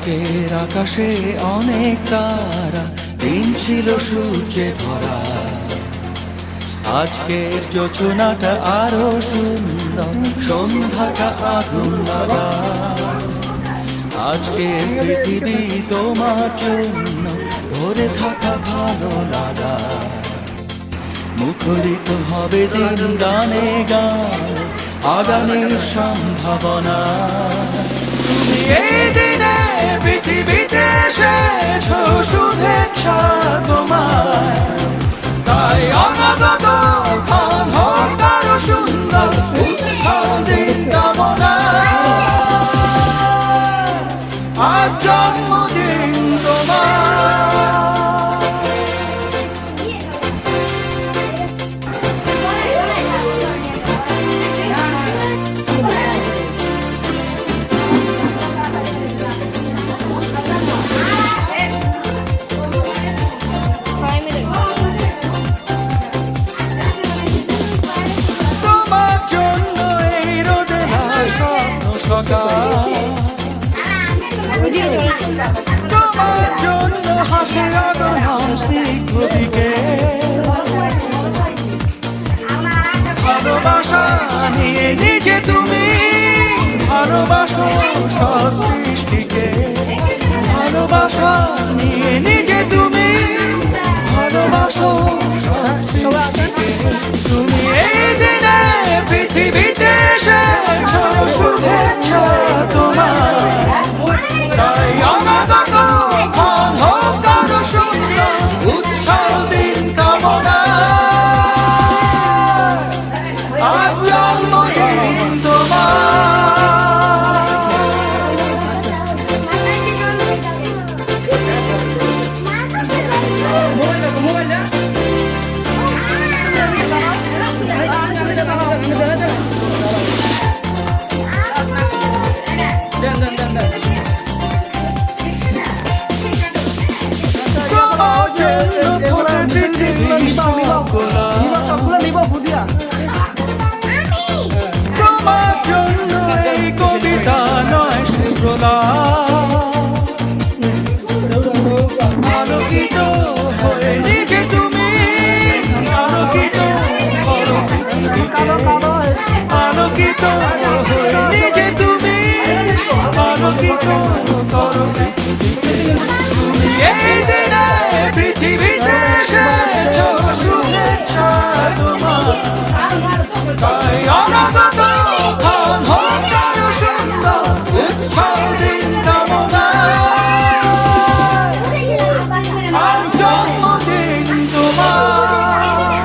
আজকের আকাশে অনেক তারা, দিন ছিল সূর্যে ভরা। আজকের যোজনাটা আরো সুন্দর, সন্ধ্যাটা আগুন লাগা। আজকের পৃথিবী তোমার জন্য ভরে থাকা ভালো লাগা। মুখরিত হবে দিন গানে গান, আগামীর সম্ভাবনা। তুমি এই দিনে পৃথিবীতে এসেছো, শুভেচ্ছা তোমায়। তাই অনাগত ক্ষণ হোক আরো সুন্দর, উৎসব দিন কামনা। আজ জন্মদিন তোমার। তোমার জন্য এই রোদের স্বপ্ন সকাল, তোমার জন্য হাসে আগমন স্নিগ্ধ বিকেল। ভালোবাসা নিয়ে নিজে তুমি ভালোবাসো সব সৃষ্টিকে। ভালোবাসা নিয়ে নিজে তুমি ভালোবাসো সব সৃষ্টিকে। তুমি এই দিনে পৃথিবীতে এসেছো, শুভেচ্ছা তোমার। তাই অনাগত ক্ষণ হোক আরো সুন্দর, উৎসব দিন কামনা। আজ জন্মদিন তোমার। তোমার জন্য এই কবিতা নয় সে আলোকিত হয়ে নিজে তুমি আলোকিত করো পৃথিবীকে। আলোকিত হয়ে নিজে তুমি আলোকিত করো পৃথিবীকে। তুমি এই দিনে পৃথিবীতে এসেছো, শুভেচ্ছা তোমার। তাই অনাগত ক্ষণ হোক আরো সুন্দর, উৎসব দিন কামনা। আজ জন্মদিন তোমার।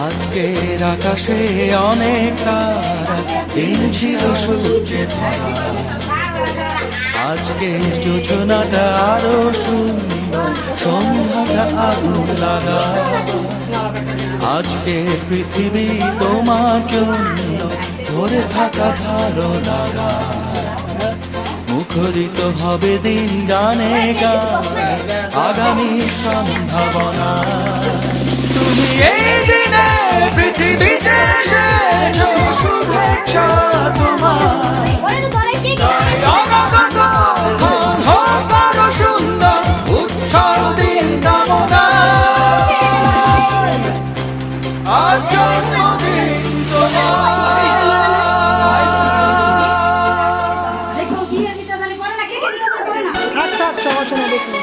আজকের আকাশে অনেক তারা, দিন ছিল সূর্যে ভরা। আজকের যোজনাটা আরো সুন্দর, সন্ধ্যাটা আগুন লাগা। আজকের পৃথিবী তোমার জন্য ভরে থাকা ভালো লাগা। মুখরিত হবে দিন গানে গান, আগামীর সম্ভাবনা। তুমি এই দিনে পৃথিবীতে এসেছো, শুভেচ্ছা তোমার। তাই অনাগত ক্ষণ হোক আরো সুন্দর, উৎসব দিন কামনা। আজ জন্মদিন তোমার। আচ্ছা আচ্ছা, অসুবিধা দেখুন।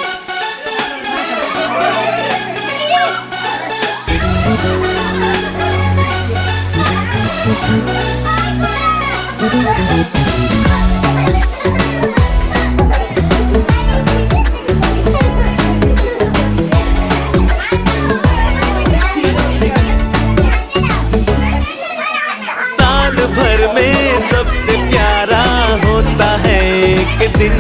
साल भर में सबसे प्यारा होता है एक दिन।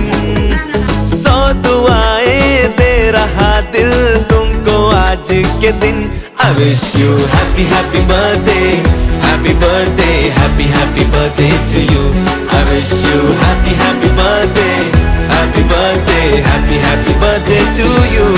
100 दुआएं दे रहा दिल तुमको आज के दिन। I wish you happy happy birthday, happy birthday, happy happy birthday to you. I wish you happy happy birthday, happy birthday, happy happy birthday to you.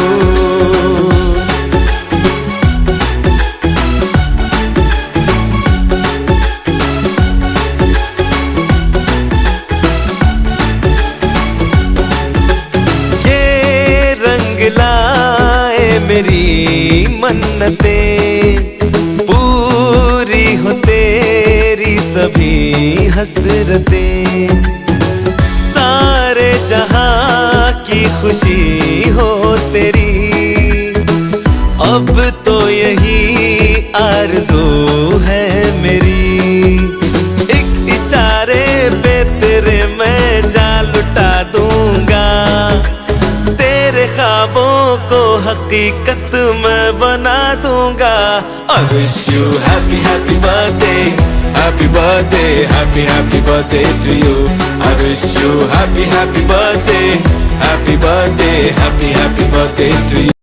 मेरी मन्नतें, पूरी हो तेरी सभी हसरतें। सारे जहां की खुशी हो तेरी, अब तो यही आरज़ू है मेरी। एक इशारे पे तेरे मैं जान लुटा दूंगा, तेरे ख्वाबों को हकीकत मैं बना दूंगा। I wish you happy happy birthday, happy birthday, happy happy birthday to you. I wish you happy happy birthday, happy birthday, happy happy birthday to you.